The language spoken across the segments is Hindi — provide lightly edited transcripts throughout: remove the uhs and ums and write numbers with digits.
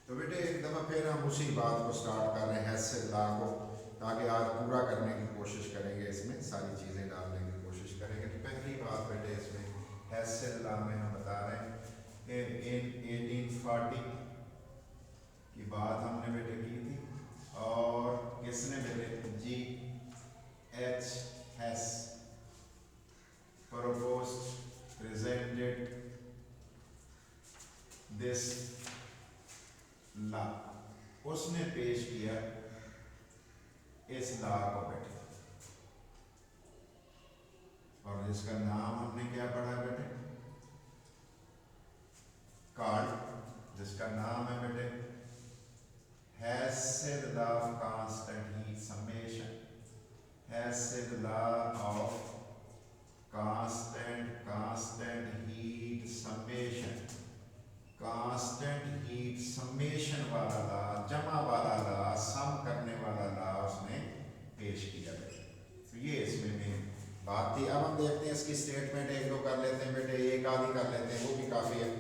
तो बेटे एक दफ़ा फिर हम उसी बात को स्टार्ट कर रहे हैं हैसिल ला को, ताकि आज पूरा करने की कोशिश करेंगे, इसमें सारी चीज़ें डालने की कोशिश करेंगे। तो पहली बात बेटे इसमें हैसिल ला में हम बता रहे हैं कि इन 1840 की बात हमने बेटे की थी, और किसने बेटे G H Hess proposed presented this law, उसने पेश किया इस लॉ को बेटे, और जिसका नाम हमने क्या पढ़ा बेटे, कार्ड, जिसका नाम है बेटे Hess's law of constant heat summation, Hess's law of constant heat summation, constant heat summation वाला ला, जमा वाला ला, सम करने वाला ला उसने पेश किया बेटे। तो ये इसमें मेन बात थी। अब हम देखते हैं इसकी स्टेटमेंट एक दो कर लेते हैं बेटे, एक आधी कर लेते हैं, वो भी काफ़ी है।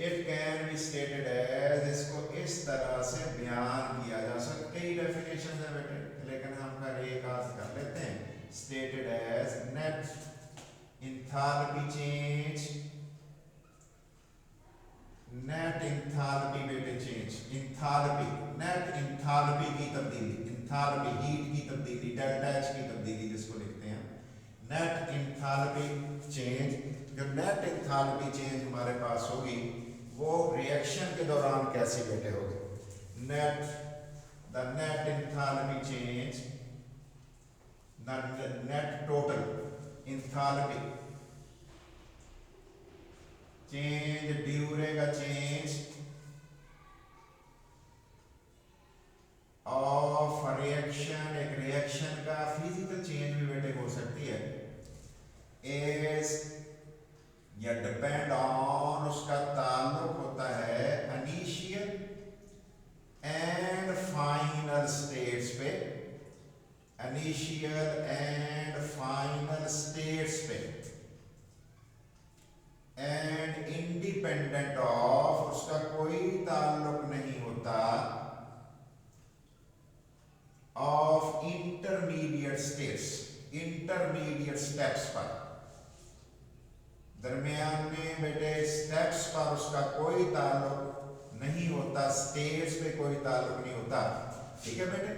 It can be stated as, इसको इस तरह से बयान किया जा सकता, कई डेफिनेशन है बेटे, लेकिन हम कर एक आध कर लेते हैं। Stated as net enthalpy change, net enthalpy बेटे चेंज, इंथैल्पी, नेट इंथैल्पी की तब्दीली, इंथैल्पी हीट की तब्दीली, डेल्टा एच की तब्दीली जिसको लिखते हैं नेट इंथैल्पी चेंज। जो नेट इंथैल्पी चेंज हमारे पास होगी वो रिएक्शन के दौरान कैसी बेटे होगी, net the net enthalpy change, net total enthalpy change during a change of reaction, एक रिएक्शन का फिजिकल चेंज भी बेटे हो सकती है, इज या डिपेंड ऑन, उसका ताल्लुक होता है इनिशियल एंड फाइनल स्टेट्स पे, इनिशियल एंड फाइनल स्टेट्स पे, एंड इंडिपेंडेंट ऑफ, उसका कोई ताल्लुक नहीं होता of intermediate states, intermediate steps पर, दरमियान में बेटे स्टेप्स पर उसका कोई ताल्लुक नहीं होता, स्टेट्स पे कोई ताल्लुक नहीं होता। ठीक है बेटे,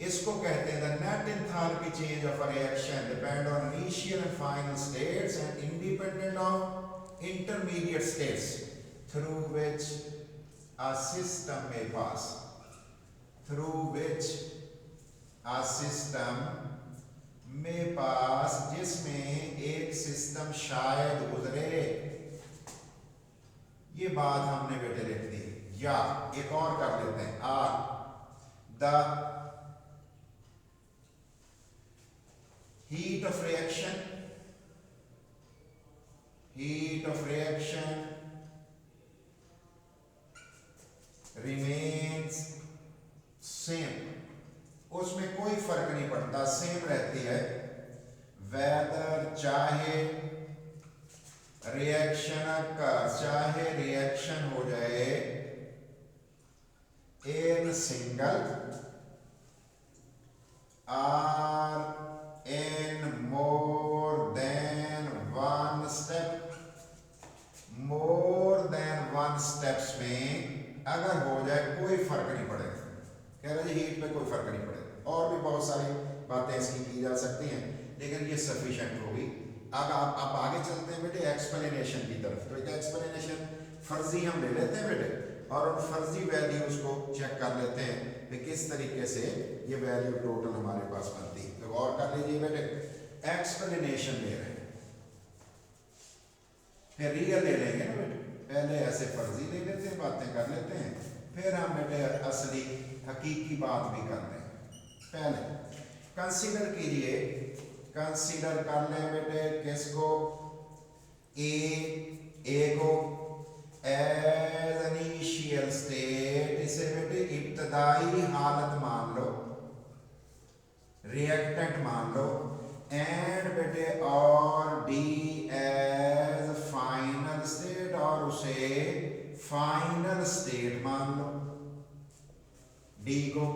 इसको कहते हैं the net enthalpy change of a reaction depend on initial and final states and independent of intermediate states through which a system में पास, थ्रू व्हिच अ सिस्टम में पास, जिसमें एक सिस्टम शायद गुजरे। ये बात हमने बेटे लिख दी, या एक और कर लेते हैं, or the heat of reaction, heat of reaction remains same, उसमें कोई फर्क नहीं पड़ता, सेम रहती है, वेदर चाहे रिएक्शन का, चाहे रिएक्शन हो जाए in single or in more than one step, more than one steps में अगर हो जाए कोई फर्क नहीं पड़ेगा। कह रहे जी हीट पे कोई फर्क नहीं पड़ेगा, और भी बहुत सारी बातें इसकी की जा सकती हैं, लेकिन ये सफिशिएंट होगी। अब आप आगे चलते हैं बेटे एक्सप्लेनेशन की तरफ। तो एक्सप्लेनेशन फर्जी हम ले लेते हैं बेटे, और उन फर्जी वैल्यूज को चेक कर लेते हैं कि किस तरीके से ये वैल्यू टोटल हमारे पास बनती है। तो गौर कर लीजिए बेटे, एक्सप्लेनेशन ले रहे हैं, फिर रियल ले लेंगे ना बेटे, पहले ऐसे फर्जी ले लेते हैं, बातें कर लेते हैं, फिर हम बेटे असली हकीकी बात भी करते हैं। पहले कंसीडर कीजिए, कंसीडर कर लें बेटे किसको, ए को एज इनिशियल स्टेट, इसे बेटे इब्तदाई हालत मान लो, रिएक्टेंट मान लो, एंड बेटे और डी एज फाइनल स्टेट, और उसे फाइनल स्टेट मान लो डी को,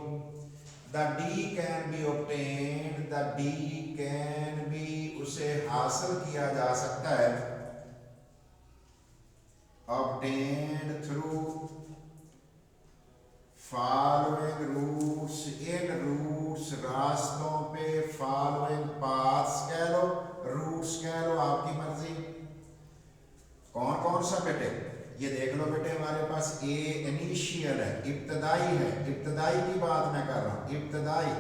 the D can be obtained, the D can be, उसे हासिल किया जा सकता है, ऑब्टेन्ड थ्रू फॉलोइंग रूट्स, इन रूट्स, रास्तों पे, फॉलोइंग पाथ्स कह लो, रूट्स कह लो, आपकी मर्जी। कौन कौन सा बेटे, ये देख लो बेटे, हमारे पास ए इनिशियल है, इब्तदाई है, इब्तदाई की बात मैं कर रहा हूं, इब्तदाई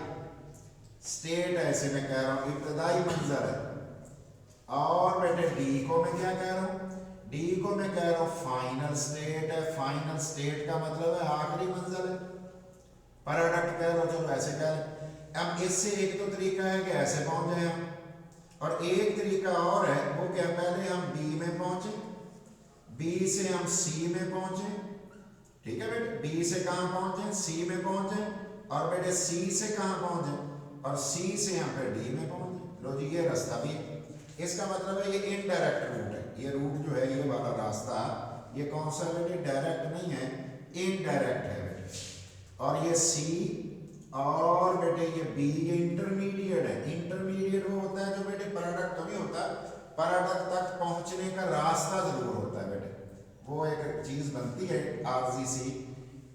स्टेट ऐसे मैं कह रहा हूं, इब्तदाई मंजर है। और बेटे डी को मैं क्या कह रहा हूं, डी को मैं कह रहा हूं फाइनल स्टेट है, फाइनल स्टेट का मतलब है आखिरी मंजिल है, प्रोडक्ट कह लो, चलो ऐसे कह लें। अब इससे एक तो तरीका है कि ऐसे पहुंच जाए हम, और एक तरीका और है, वो क्या, पहले हम बी में पहुंचे, बी से हम सी में पहुंचे, ठीक है बेटे, बी से कहां पहुंचे, सी में पहुंचे, और बेटे सी से कहां पहुंचे, और सी से हम फिर डी में पहुंचे। लो जी, ये रास्ता भी है, इसका मतलब है ये इनडायरेक्ट रूट है, ये रूट जो है, ये वाला रास्ता, ये कौन सा बेटे, डायरेक्ट नहीं है, इनडायरेक्ट है बेटे। और ये सी और बेटे ये बी, ये इंटरमीडिएट है, इंटरमीडिएट वो होता है जो बेटे प्रोडक्ट तो नहीं होता, प्रोडक्ट तक पहुंचने का रास्ता जरूर होता है बेटे, वो एक चीज बनती है आरजी सी,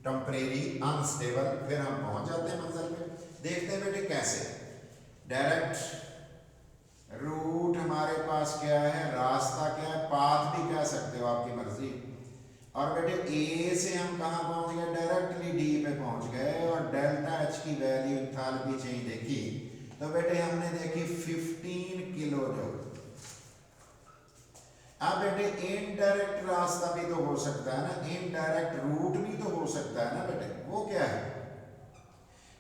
टेम्परेरी अनस्टेबल, फिर हम पहुंच जाते हैं मंजिल पे। देखते हैं बेटे कैसे, डायरेक्ट रूट हमारे पास क्या है, रास्ता क्या है, पाथ भी कह सकते हो, आपकी मर्जी। और बेटे ए से हम कहां पहुंच गए, डायरेक्टली डी पे पहुंच गए, और डेल्टा एच की वैल्यू एंथैल्पी चेंज देखी, तो बेटे हमने देखी 15 किलो जूल। अब बेटे इनडायरेक्ट रास्ता भी तो हो सकता है ना, इनडायरेक्ट रूट भी तो हो सकता है ना बेटे, वो क्या है,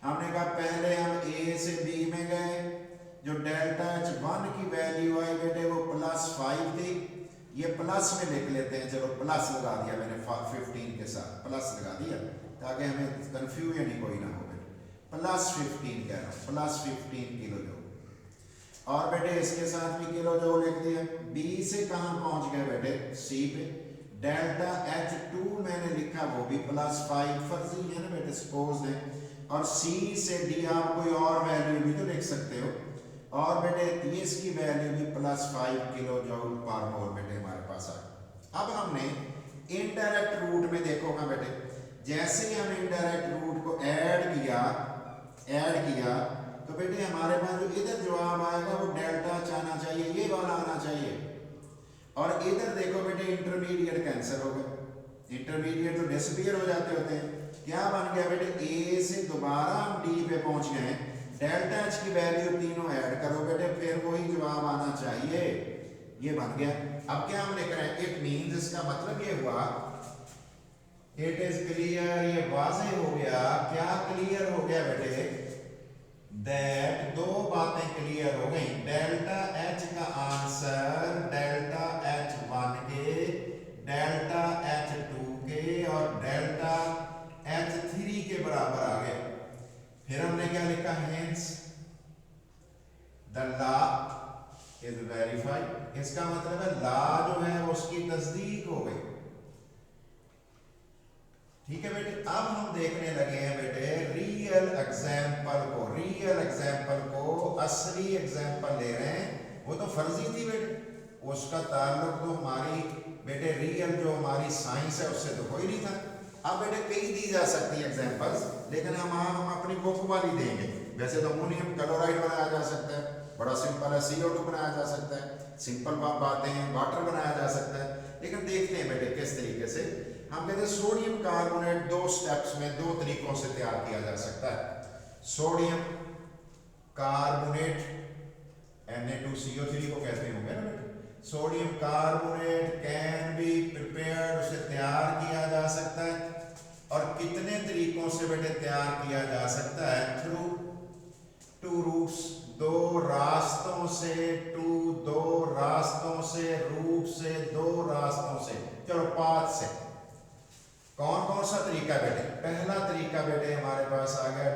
हमने कहा पहले हम ए से बी में गए, जो डेल्टा एच 1 की वैल्यू आई बेटे वो +5 थी, ये प्लस में लिख लेते हैं, चलो प्लस लगा दिया मैंने 15 के साथ, प्लस लगा दिया ताकि हमें कंफ्यूजन ही कोई ना हो बेटे, +15 कह रहा हूँ, +15 किलो जूल। और बेटे इसके साथ भी किलो जूल लिख दिया। बी से कहाँ पहुंच गए बेटे, सी पे, डेल्टा H2 मैंने लिखा वो भी +5 फर्जी है ना बेटे, सपोज है। और सी से डी आप कोई और वैल्यू भी तो लिख सकते हो, और बेटे इसकी वैल्यू भी +5 किलो जूल पर मोल बेटे हमारे पास आ। अब हमने इनडायरेक्ट रूट में देखोगा बेटे, जैसे ही हम इनडायरेक्ट रूट को ऐड किया तो बेटे हमारे पास जो इधर जवाब आएगा वो डेल्टा आना चाहिए, ये वाला आना चाहिए। और इधर देखो बेटे इंटरमीडिएट कैंसिल हो गए, इंटरमीडिएट तो डिसअपीयर हो जाते होते हैं। क्या बन गया बेटे, ए से दोबारा हम डी पे पहुंच गए, डेल्टा एच की वैल्यू तीनों ऐड करो बेटे, फिर वही जवाब आना चाहिए, ये बन गया। अब क्या हम लिख रहे हैं, इट मींस, इसका मतलब ये हुआ, इट इज क्लियर, ये वाज़ेह हो गया। क्या क्लियर हो गया बेटे, दैट दो बातें क्लियर हो गई, डेल्टा एच का आंसर डेल्टा H1 के, डेल्टा H2 के और डेल्टा H3 के बराबर आ गए। फिर हमने क्या लिखा, hence the law is verified, इसका मतलब है लॉ जो है उसकी तस्दीक हो गई। ठीक है बेटे, अब हम देखने लगे हैं बेटे रियल एग्जाम्पल को, रियल एग्जाम्पल को, असली एग्जाम्पल ले रहे हैं। वो तो फर्जी थी बेटे, उसका ताल्लुक तो हमारी बेटे रियल जो हमारी साइंस है उससे तो कोई नहीं था। अब बेटे कई दी जा सकती है एग्जाम्पल्स, लेकिन हम अपनी बुक वाली देंगे। वैसे तो अमोनियम क्लोराइड बनाया जा सकता है, बड़ा सिंपल है, CO2 बनाया जा सकता है, सिंपल बातें हैं, वाटर बनाया जा सकता है। लेकिन देखते हैं बेटे किस तरीके से। हम कहते हैं सोडियम कार्बोनेट 2 स्टेप्स में 2 तरीकों से तैयार किया जा सकता है। सोडियम कार्बोनेट Na2CO3 को कहते होंगे ना बेटे, sodium carbonate can be prepared, उसे तैयार किया जा सकता है। और कितने तरीकों से बेटे तैयार किया जा सकता है, थ्रू 2 रूट्स, 2 रास्तों से, 2 रास्तों से, रूट से, 2 रास्तों से, चलो पाथ से। कौन कौन सा तरीका बेटे, पहला तरीका बेटे हमारे पास आ गया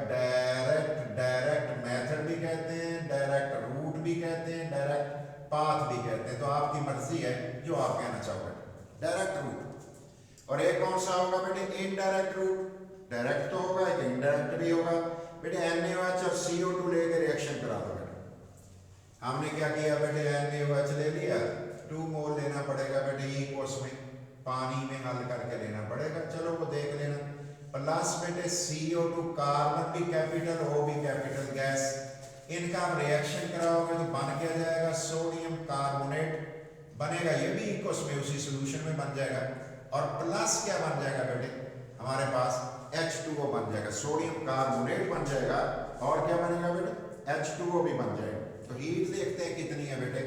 डायरेक्ट मेथड भी कहते हैं, डायरेक्ट रूट भी कहते हैं, डायरेक्ट पाथ भी कहते हैं, तो आपकी मर्जी है जो आप कहना चाहोगे, डायरेक्ट रूट। और एक कौन सा होगा बेटे, इनडायरेक्ट रूट। डायरेक्ट तो होगा, एक इनडायरेक्ट भी होगा बेटे। NaOH और CO2 लेके रिएक्शन करा दो बेटे। हमने क्या किया बेटे, NaOH ले लिया, 2 मोल लेना पड़ेगा बेटे इक्वस में, पानी में हल करके लेना पड़ेगा, चलो वो देख लेना। प्लस बेटे CO2, कार्बन भी कैपिटल, O भी कैपिटल गैस, इनका हम रिएक्शन कराओगे तो बन क्या जाएगा, सोडियम कार्बोनेट बनेगा, ये भी इक्वस में उसी सोल्यूशन में बन जाएगा। और प्लस क्या बन जाएगा बेटे, हमारे पास H2O बन जाएगा, सोडियम कार्बोनेट बन जाएगा, और क्या बनेगा बेटे, H2O भी बन जाएगा। तो हीट देखते हैं कितनी है बेटे,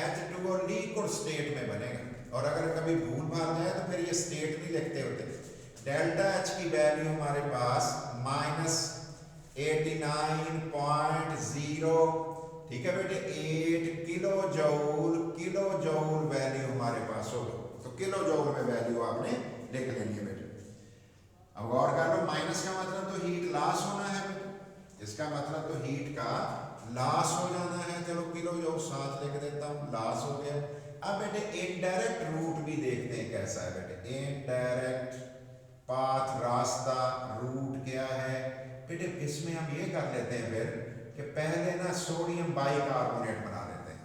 H2O लिक्विड स्टेट में बनेगा, और अगर कभी भूल भाल जाए तो फिर ये स्टेट नहीं लिखते होते। डेल्टा H की वैल्यू हमारे पास -89.0, ठीक है बेटे, 8 किलो जूल वैल्यू हमारे पास होगा। तो किलो जूल में वैल्यू आपने लिख लेनी है बेटे। अब गौर कर लो, माइनस का मतलब तो हीट लॉस होना है बेटे, इसका मतलब तो हीट का लॉस हो जाना है। चलो किलो जूल साथ लिख देता हूँ, लॉस हो गया। अब बेटे इनडायरेक्ट रूट भी देखते हैं कैसा है बेटे, इनडायरेक्ट पाथ, रास्ता, रूट क्या है बेटे। इसमें हम ये कर लेते हैं फिर कि पहले ना सोडियम बाइकार्बोनेट बना लेते हैं,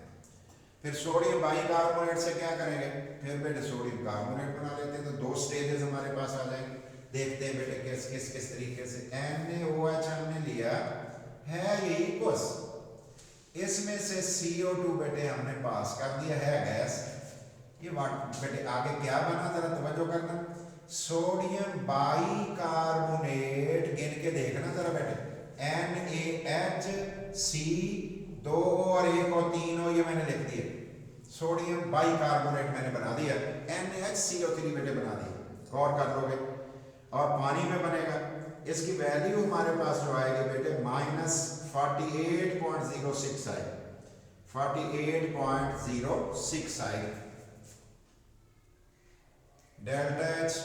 फिर सोडियम बाइकार्बोनेट से क्या करेंगे, फिर बेटे सोडियम कार्बोनेट बना लेते हैं। तो 2 स्टेजेस हमारे पास आ जाएंगे। देखते हैं बेटे किस तरीके से। NaOH हमने लिया है ये इक्वस, इसमें से CO2 बेटे हमने पास कर दिया है गैस। ये बेटे आगे क्या बना, जरा तवज्जो करना, सोडियम बाइकार्बोनेट, गिन के देखना जरा बेटे, NaHC2 और 1 और 3 ये मैंने लिख दिया, सोडियम बाइकार्बोनेट मैंने बना दिया, NaHCO3 बेटे बना दिया, गौर कर लोगे। और पानी में बनेगा, इसकी वैल्यू हमारे पास जो आएगी बेटे -48.06 आएगी, 48.06 आएगी। डेल्टा H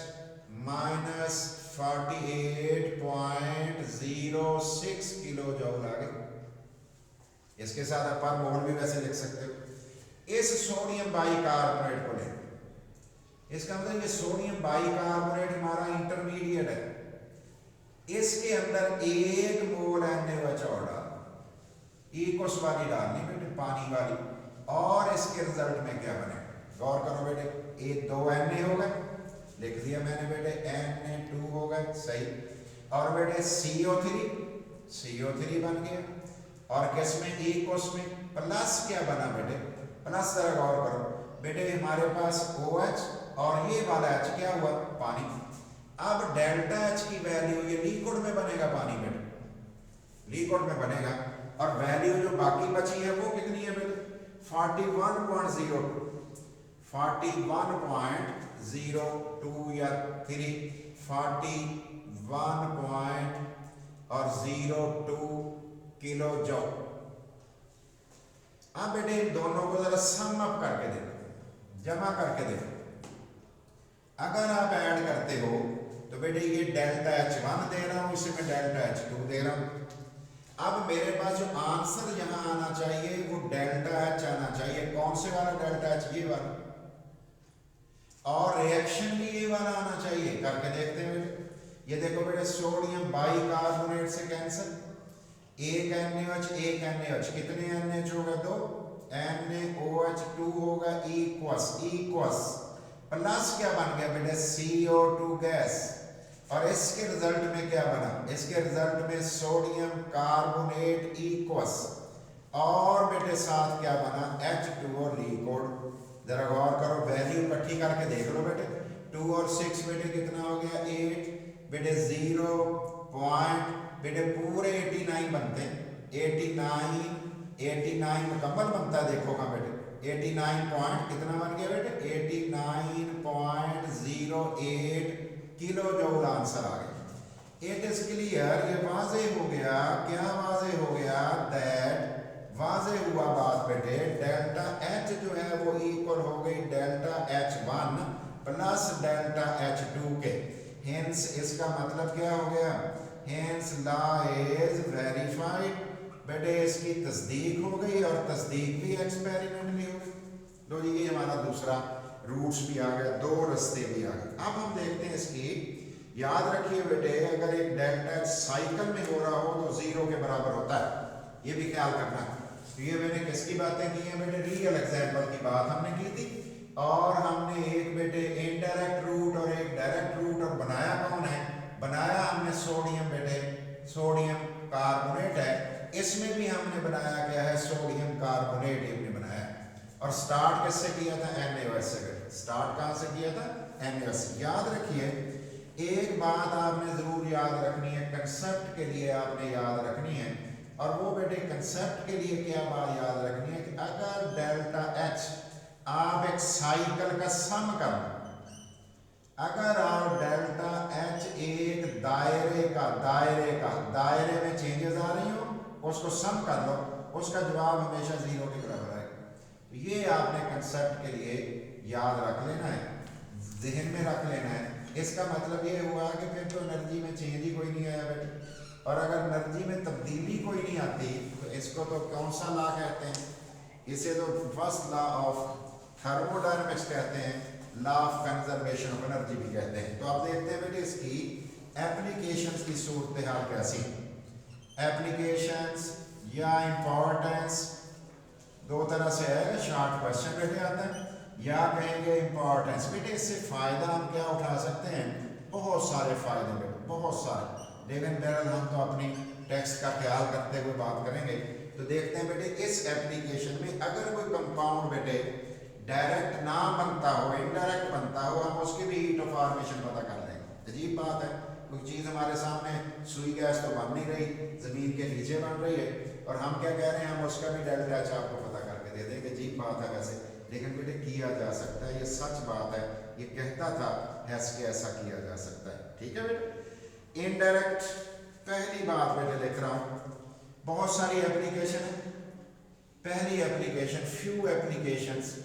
-48.06 किलो जूल आ गई। इसके साथ आप पर मोल भी वैसे लिख सकते हो। इस सोडियम बाइकार्बोनेट को लें, इसका मतलब ये सोडियम बाइकार्बोनेट हमारा इंटरमीडिएट है, इसके अंदर 1 मोल NaOH और डाल, इक्वस वाली डालनी बेटे, पानी वाली, और इसके रिजल्ट में क्या बनेगा, गौर करो बेटे, ये 2 Na हो गए, लिख दिया मैंने बेटे, Na2 हो गए, सही। और बेटे CO3 बन गया, और किस में, इक्वस में, प्लस क्या बना बेटे, प्लस जरा गौर करो बेटे, हमारे पास OH और ये वाला H क्या हुआ, पानी। अब डेल्टा H की वैल्यू ये लिक्विड में बनेगा, पानी बेटे लिक्विड में बनेगा, और वैल्यू जो बाकी बची है वो कितनी है बेटे, 41.02, 41.02 या 41.02 किलो जूल। अब बेटे इन दोनों को जरा सम अप करके देखो, जमा करके देखो। अगर आप ऐड करते हो तो बेटे ये डेल्टा H1 दे रहा हूं, इसे मैं डेल्टा H2 दे रहा हूं। अब मेरे पास जो आंसर यहां आना चाहिए वो डेल्टा H आना चाहिए। कौन से वाला डेल्टा H, ये वाला, और रिएक्शन भी ये वाला आना चाहिए। करके देखते हैं बेटे, ये देखो बेटे, सोडियम बाइकार्बोनेट से कैंसिल, 1 NaOH 1 NaOH, कितने NaOH होगा, 2 NaOH2 होगा, इक्वस प्लस क्या बन गया बेटे, CO2 गैस, और इसके रिजल्ट में क्या बना, इसके रिजल्ट में सोडियम कार्बोनेट इक्वस, और बेटे साथ क्या बना, H2O लिक्विड। जरा गौर करो, वैल्यू इकट्ठी करके देख लो बेटे, 2 और 6 बेटे कितना हो गया, 8 बेटे, 0 पॉइंट बेटे पूरे 89 बनते हैं, 89 मुकम्मल बनता है। देखो हाँ बेटे, 89 पॉइंट कितना बन गया बेटे, 89.08 किलो जूल आंसर आ गया। इट इज क्लियर, ये वाजे हो गया, क्या वाजे हो गया, दैट वाजे हुआ बात बेटे, डेल्टा H जो है वो इक्वल हो गई delta H1 plus delta H2 के। हेंस इसका मतलब क्या हो गया, हेंस लॉ इज वेरीफाइड बेटे, इसकी तस्दीक हो गई, और तस्दीक भी एक्सपेरिमेंटली हो गई। लो जी, ये हमारा दूसरा रूट्स भी आ गए, दो रास्ते भी आ गए। अब हम देखते हैं इसकी, याद रखिए बेटे अगर एक डेल्टा एच साइकिल में हो रहा हो तो 0 के बराबर होता है, ये भी ख्याल करना। तो ये मैंने किसकी बातें की हैं बेटे, रियल एग्जाम्पल की बात हमने की थी, और हमने एक बेटे इनडायरेक्ट रूट और एक डायरेक्ट रूट, और बनाया कौन है, बनाया हमने सोडियम बेटे, सोडियम कार्बोनेट है, इसमें भी हमने बनाया क्या है, सोडियम कार्बोनेट हमने बनाया। और स्टार्ट किससे किया था, NaOH से। स्टार्ट कहाँ से किया था, NaOH। याद रखिए एक बात आपने जरूर याद रखनी है, कंसेप्ट के लिए आपने याद रखनी है, और वो बेटे कंसेप्ट के लिए क्या बात याद रखनी है कि अगर डेल्टा H आप एक साइकिल का सम कर लो, अगर आप डेल्टा H एक दायरे में चेंजेस आ रही हो, उसको सम कर लो, उसका जवाब हमेशा 0 के बराबर आएगा। ये आपने कंसेप्ट के लिए याद रख लेना है, जहन में रख लेना है। इसका मतलब ये हुआ कि फिर तो एनर्जी में चेंज ही कोई नहीं आया बेटे, और अगर एनर्जी में तब्दीली कोई नहीं आती तो इसको तो कौन सा लॉ कहते हैं, इसे तो फर्स्ट लॉ ऑफ थर्मोडायनामिक्स कहते हैं, law of conservation of energy भी कहते हैं। तो आप देखते हैं बेटे इसकी एप्लीकेशंस की सूरत हाल कैसी, एप्लीकेशंस या इंपॉर्टेंस दो तरह से है, शॉर्ट क्वेश्चन बेटे आता है या कहेंगे इंपॉर्टेंस। बेटे इससे फायदा हम क्या उठा सकते हैं, बहुत सारे फायदे बेटे, बहुत सारे, लेकिन बहरहाल हम तो अपनी टेक्स्ट का ख्याल करते हुए बात करेंगे। तो देखते हैं बेटे इस एप्लीकेशन में अगर कोई कंपाउंड बेटे डायरेक्ट ना बनता हो, इनडायरेक्ट बनता हो, हम उसकी भी हीट ऑफ फॉर्मेशन पता कर लेंगे। अजीब बात है, कोई चीज़ हमारे सामने सुई गैस तो बन नहीं रही, ज़मीन के नीचे बन रही है, और हम क्या कह रहे हैं, हम उसका भी डेल्टा एच आपको पता करके दे देंगे। अजीब बात है वैसे, लेकिन बेटे किया जा सकता है, ये सच बात है, ये कहता था हैस के ऐसा किया जा सकता है। ठीक है बेटे, इनडायरेक्ट पहली बात बेटे लिख रहा हूं, बहुत सारी एप्लीकेशन है। पहली application, few applications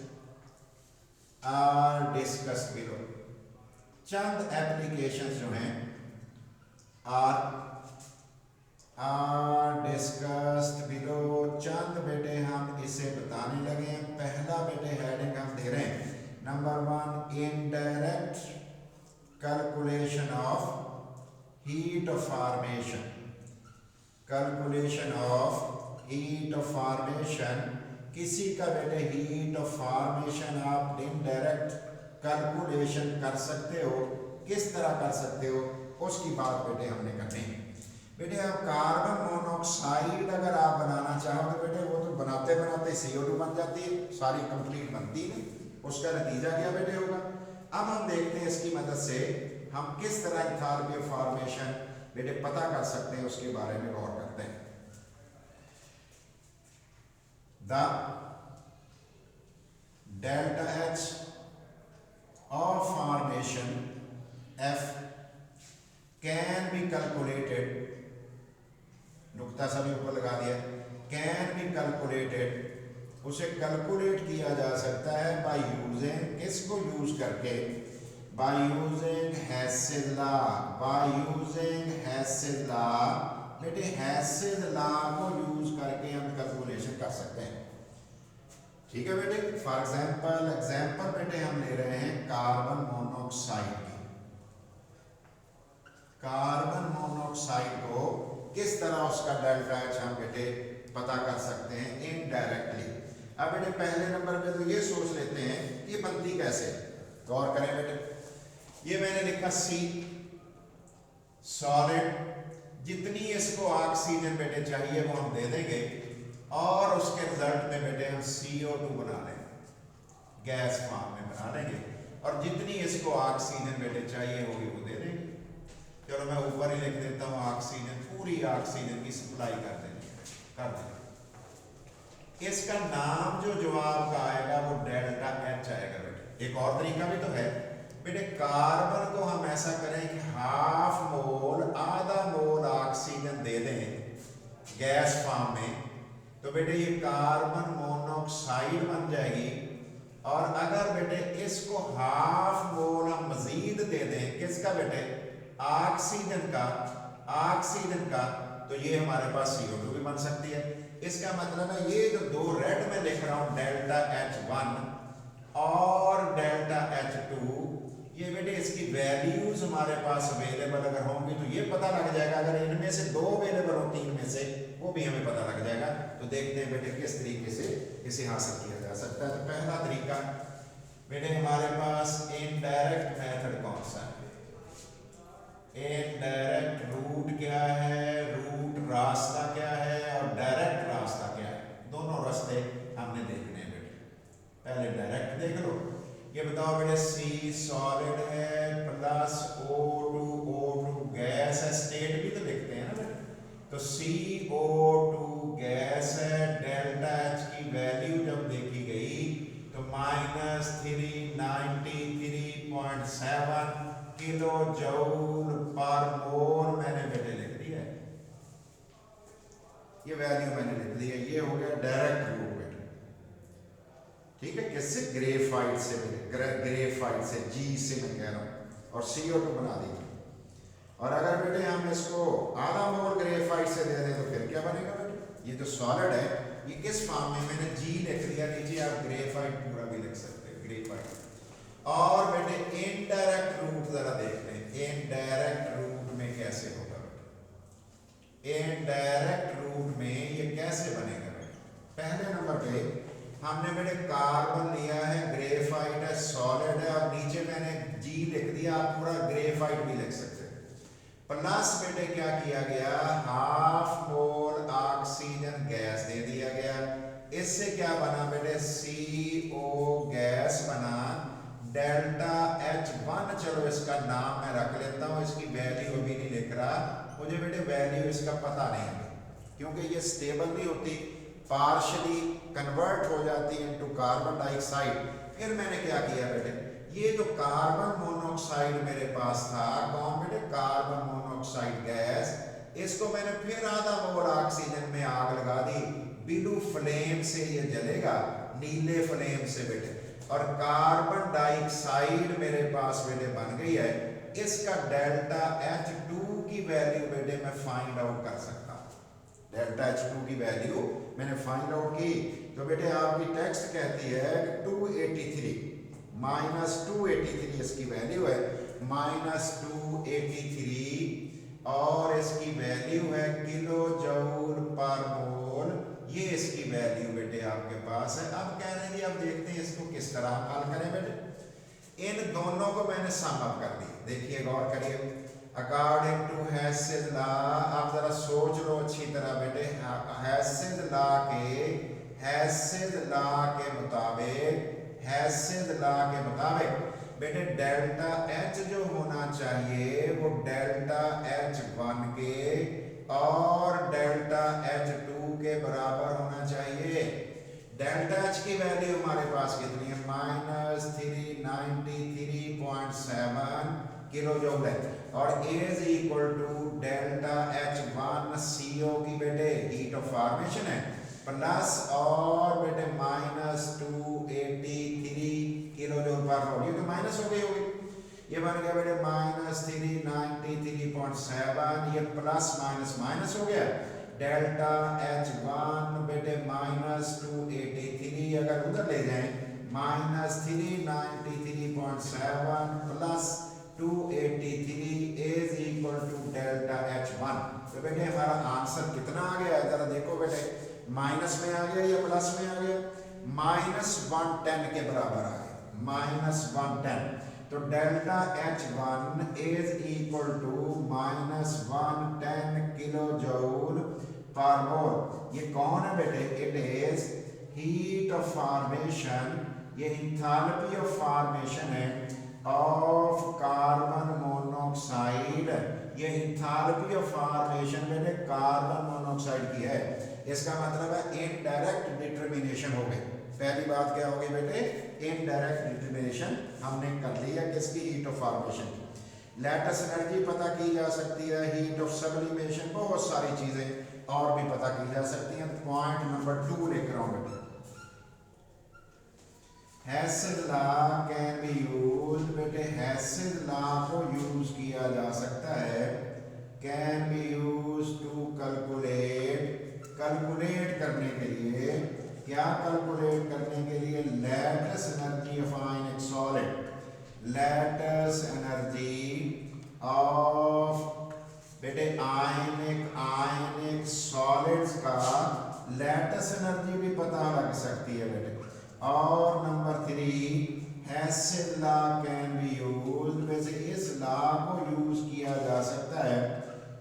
are discussed below, चंद एप्लीकेशंस जो हैं आर डिस्कस्ड बिलो, चंद बेटे हम इसे बताने लगे हैं। पहला बेटे हेडिंग हम दे रहे हैं, number 1 indirect calculation of heat of formation, calculation of heat of formation, किसी का बेटे हीट ऑफ फॉर्मेशन आप इनडायरेक्ट कैलकुलेशन कर सकते हो। किस तरह कर सकते हो, उसकी बात बेटे हमने करनी है। बेटे अब कार्बन मोनोऑक्साइड अगर आप बनाना चाहो तो बेटे वो तो बनाते बनाते CO2 बन जाती है, सारी कंप्लीट बनती नहीं, उसका नतीजा क्या बेटे होगा। अब हम देखते हैं इसकी मदद से हम किस तरह एंथैल्पी ऑफ फॉर्मेशन बेटे पता कर सकते हैं, उसके बारे में गौर करते हैं। The delta H of formation F can be calculated, नुक्ता सभी ऊपर लगा दिया, can be calculated, उसे कैलकुलेट किया जा सकता है बाय यूजिंग, किसको यूज करके, by using Hess's law, by using Hess's law. बेटे हेसेस लॉ को यूज करके हम कैलकुलेशन कर सकते हैं। ठीक है बेटे, फॉर एग्जाम्पल बेटे हम ले रहे हैं कार्बन मोनोऑक्साइड की, कार्बन मोनोऑक्साइड को किस तरह उसका डेल्टा एच हम बेटे पता कर सकते हैं इनडायरेक्टली। अब बेटे पहले नंबर पे तो ये सोच लेते हैं ये बनती कैसे, गौर करें बेटे, ये मैंने लिखा C सॉलिड, जितनी इसको ऑक्सीजन बेटे चाहिए वो हम दे देंगे, और उसके रिजल्ट में बेटे हम CO2 बना लेंगे, गैस फॉर्म में बना लेंगे, और जितनी इसको ऑक्सीजन बेटे चाहिए होगी वो दे देंगे। चलो मैं ऊपर ही लिख देता हूँ ऑक्सीजन, पूरी ऑक्सीजन की सप्लाई कर देंगे। इसका नाम जो जवाब का आएगा वो डेल्टा H आएगा बेटे। एक और तरीका भी तो है बेटे, कार्बन को हम ऐसा करें कि हाफ मोल, आधा मोल ऑक्सीजन दे दें गैस फॉर्म में, तो बेटे ये कार्बन मोनोऑक्साइड बन जाएगी। और अगर बेटे इसको हाफ मोल हम मजीद दे दें, किसका बेटे, ऑक्सीजन का, तो ये हमारे पास CO2 भी बन सकती है। इसका मतलब है ये जो दो रेड में लिख रहा हूं डेल्टा H1 और डेल्टा H2, ये बेटे इसकी वैल्यूज हमारे पास अवेलेबल अगर होंगी तो ये पता लग जाएगा। अगर इनमें से दो अवेलेबल हो तीन में से, वो भी हमें पता लग जाएगा। तो देखते हैं बेटे किस तरीके से इसे हासिल किया जा सकता है। तो पहला तरीका बेटे हमारे पास इनडायरेक्ट मेथड कौन सा है? इनडायरेक्ट रूट क्या है, रूट रास्ता क्या है और डायरेक्ट रास्ता क्या है, दोनों रास्ते हमने देखने हैं बेटे। पहले डायरेक्ट देख लो। ये बताओ बेटे C सॉलिड है प्लस O2 गैस है, स्टेट भी तो लिखते हैं ना बेटे। तो CO2 गैस है, डेल्टा H की वैल्यू जब देखी गई तो -393.7 किलो जूल पर मोल मैंने बेटे लिख दिया है, ये वैल्यू मैंने लिख दी है। ये हो गया डायरेक्ट रूट बेटे, ठीक है। किससे? ग्रेफाइट से बेटे, ग्रेफाइट से, G से मैं कह रहा हूं, और CO2 बना दी। और अगर बेटे हम इसको आधा मोल ग्रेफाइट से दे दें तो फिर क्या बनेगा बेटे? ये जो सॉलिड है ये किस फॉर्म में, मैंने G लिख दिया, नीचे आप ग्रेफाइट पूरा भी लिख सकते हैं, ग्रेफाइट। और बेटे इनडायरेक्ट रूट जरा देखते हैं, इनडायरेक्ट रूट में कैसे होगा बेटे? इनडायरेक्ट रूट में ये कैसे बनेगा बेटे? पहले नंबर पे हमने बेटे कार्बन लिया है, ग्रेफाइट है, सॉलिड है, और नीचे मैंने G लिख दिया, आप पूरा ग्रेफाइट भी लिख सकते हैं। प्लस बेटे क्या किया गया, हाफ मोल ऑक्सीजन गैस दे दिया गया। इससे क्या बना बेटे? CO गैस बना, डेल्टा H1, चलो इसका नाम मैं रख लेता हूं, इसकी वैल्यू अभी नहीं लिख रहा, मुझे बेटे वैल्यू इसका पता नहीं है क्योंकि ये स्टेबल नहीं होती, पार्शली कन्वर्ट हो जाती है इनटू कार्बन डाइऑक्साइड। फिर मैंने क्या किया बेटे, ये जो कार्बन मोनोऑक्साइड मेरे पास था, कौन बेटे? कार्बन मोनोऑक्साइड गैस, इसको मैंने फिर आधा मोल ऑक्सीजन में आग लगा दी। ब्लू फ्लेम से ये जलेगा, नीले फ्लेम से बेटे, और कार्बन डाइऑक्साइड मेरे पास बेटे बन गई है। इसका डेल्टा H2 की वैल्यू बेटे मैं फाइंड आउट कर सकता हूं। डेल्टा H2 की वैल्यू मैंने फाइंड आउट की, तो बेटे आपकी टेक्स्ट कहती है कि 283 -283 इसकी वैल्यू है, -283, और इसकी वैल्यू है किलो जूल पर मोल। ये इसकी वैल्यू बेटे आपके पास है। अब कह रहे हैं जी, अब देखते हैं इसको किस तरह हल करें बेटे। इन दोनों को मैंने सम अप कर दी, देखिए गौर करिए। अकॉर्डिंग टू हैसेज लॉ, आप जरा सोच लो अच्छी तरह बेटे, हैसेज लॉ के मुताबिक, हैसेज लॉ के मुताबिक बेटे डेल्टा H जो होना चाहिए वो डेल्टा H1 के और डेल्टा H2 के बराबर होना चाहिए। डेल्टा H की वैल्यू हमारे पास कितनी है? -393.7 किलो जूल है, और is equal to delta H1 CO की बेटे हीट ऑफ फॉर्मेशन है, प्लस और बेटे -283 किलो जूल पर मोल। ये तो माइनस हो गई होगी, ये बन गया बेटे -393.7, ये प्लस माइनस हो गया। डेल्टा H1 बेटे -283, अगर उधर ले जाएं -393.7 plus 283 is equal to delta H1। तो बेटे हमारा आंसर कितना आ गया? जरा देखो बेटे, माइनस में आ गया या प्लस में आ गया? -110 के बराबर आ गया, -110। तो delta H1 is equal to -110 kilo joule per mole. ये कौन है बेटे? It is heat of formation, ये इंथैल्पी ऑफ फॉर्मेशन है ऑफ कार्बन मोनोऑक्साइड। ये इंथैल्पी ऑफ फॉर्मेशन बेटे कार्बन मोनोऑक्साइड की है। इसका मतलब है इनडायरेक्ट डिटर्मिनेशन हो गई। पहली बात क्या होगी बेटे? इनडायरेक्ट डिटर्मिनेशन हमने कर लिया किसकी? हीट ऑफ फॉर्मेशन की। लैटिस एनर्जी पता की जा सकती है, हीट ऑफ सब्लिमेशन, बहुत सारी चीजें और भी पता की जा सकती हैं। पॉइंट नंबर 2 लिख रहा हूं बेटे, Hess's law can be used. बेटे हैसेज लॉ को यूज किया जा सकता है, can be used to calculate करने के लिए। क्या कैलकुलेट करने के लिए? लैटिस एनर्जी ऑफ ऑफ बेटे आयनिक सॉलिड्स का लैटिस एनर्जी भी पता लग सकती है बेटे। और number 3 Hess's law can be used, वैसे इस लॉ को यूज किया जा सकता है,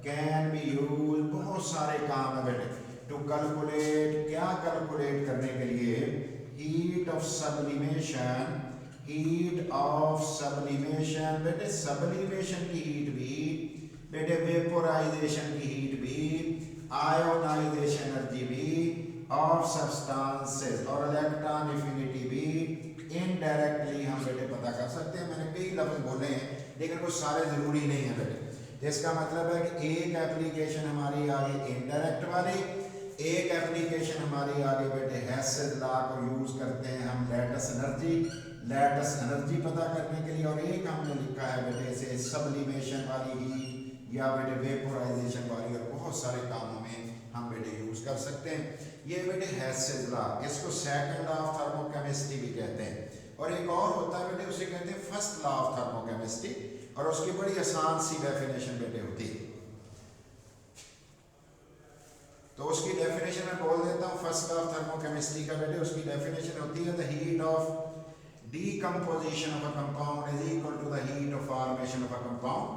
कैन बी यूज बहुत सारे काम है बेटे, टू कैलकुलेट, क्या कैलकुलेट करने के लिए, heat of sublimation, heat of sublimation बेटे, सब्लिमेशन की हीट भी बेटे, वेपोराइजेशन की हीट भी, आयोनाइजेशन एनर्जी भी ऑफ सब्सटेंसेस और इलेक्ट्रॉन एफिनिटी भी इनडायरेक्टली हम बेटे पता कर सकते हैं। मैंने कई लफ्ज बोले हैं लेकिन कुछ सारे जरूरी नहीं है बेटे। इसका मतलब है कि एक एप्लीकेशन हमारी आगे इनडायरेक्ट वाली, एक एप्लीकेशन हमारी आगे बेटे हेसिस लॉ को यूज करते हैं हम लैटिस एनर्जी पता करने के लिए, और एक हमने लिखा है बेटे इसे सब्लिमेशन वाली हीट या बेटे वेपोराइजेशन वाली, और बहुत सारे कामों में हम बेटे यूज कर सकते हैं। ये बेटे हेसिस लॉ, इसको सेकंड लॉ ऑफ थर्मोकेमिस्ट्री भी कहते हैं, और एक और होता है बेटे उसे कहते हैं फर्स्ट लॉ ऑफ थर्मोकेमिस्ट्री, और उसकी बड़ी आसान सी डेफिनेशन बेटे होती है। तो उसकी डेफिनेशन मैं बोल देता हूँ, फर्स्ट लॉ ऑफ थर्मोकेमिस्ट्री का बेटे उसकी डेफिनेशन होती है the heat of decomposition of a compound is equal to the heat of formation of a compound,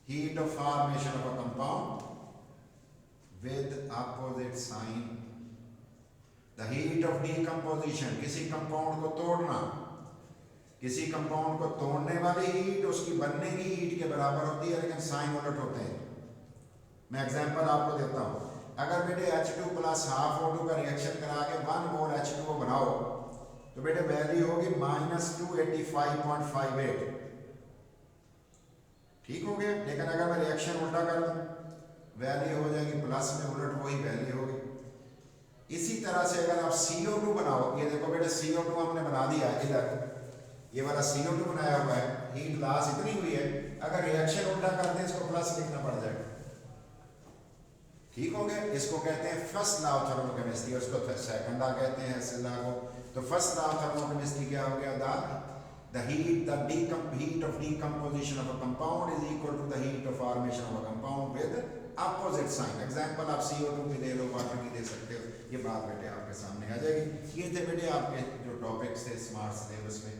heat of formation of a compound with opposite sign, the heat of decomposition, किसी कंपाउंड को तोड़ना, किसी कंपाउंड को तोड़ने वाली हीट उसकी बनने की हीट के बराबर होती है, लेकिन साइन उलट होते हैं। मैं एग्जांपल आपको देता हूं, अगर बेटे H2 प्लस हाफ O2 का रिएक्शन करा के 1 मोल H2O बनाओ तो बेटे वैल्यू होगी -285.58, ठीक हो गया। लेकिन अगर मैं रिएक्शन उल्टा कर दूं वैल्यू हो जाएगी प्लस में, उलट वही वैल्यू होगी। इसी तरह से अगर आप CO2 बनाओ, ये देखो बेटे CO2 हमने बना दिया, इधर ये वाला CO2 बनाया हुआ है, हीट लॉस इतनी हुई है, अगर रिएक्शन उल्टा कर दें इसको प्लस लिखना पड़ जाएगा, ठीक हो गया। इसको कहते हैं फर्स्ट लॉ ऑफ थर्मोकेमिस्ट्री, उसको सेकंड लॉ कहते हैं हेसिस लॉ को। तो फर्स्ट लॉ ऑफ थर्मोकेमिस्ट्री क्या हो गया, the heat of decomposition of a compound is equal to the heat of formation of a compound with opposite sign। Example आप CO2 की दे लो, वाटर की दे सकते हो, ये बात बेटे आपके सामने आ जाएगी। ये थे बेटे आपके जो टॉपिक्स थे स्मार्ट सिलेबस में।